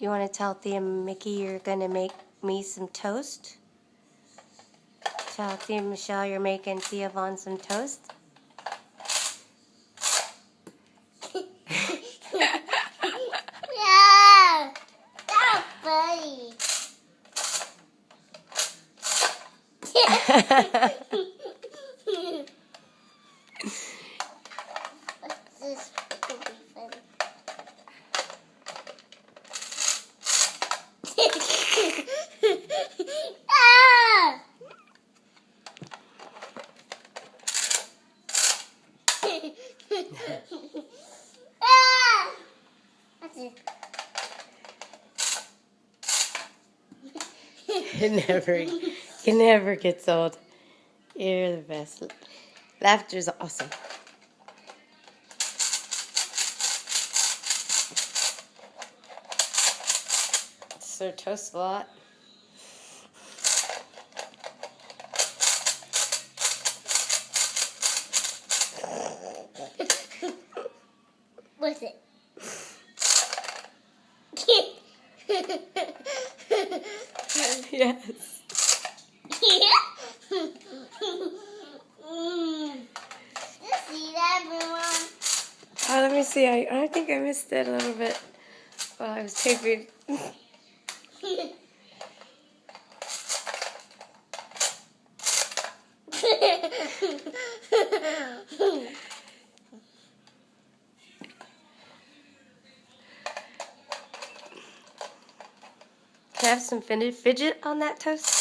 You want to tell Thea and Mickey you're going to make me some toast? Tell Thea and Michelle you're making Thea Vaughn some toast? Yeah, that's funny. This could be funny. Ah! Ah! That's it. It never gets old. You're the best. Laughter's awesome. So toast a lot. What's it? Yes. You see that, everyone? Oh, let me see. I think I missed it a little bit while I was taping. Can I have some fidget on that toast?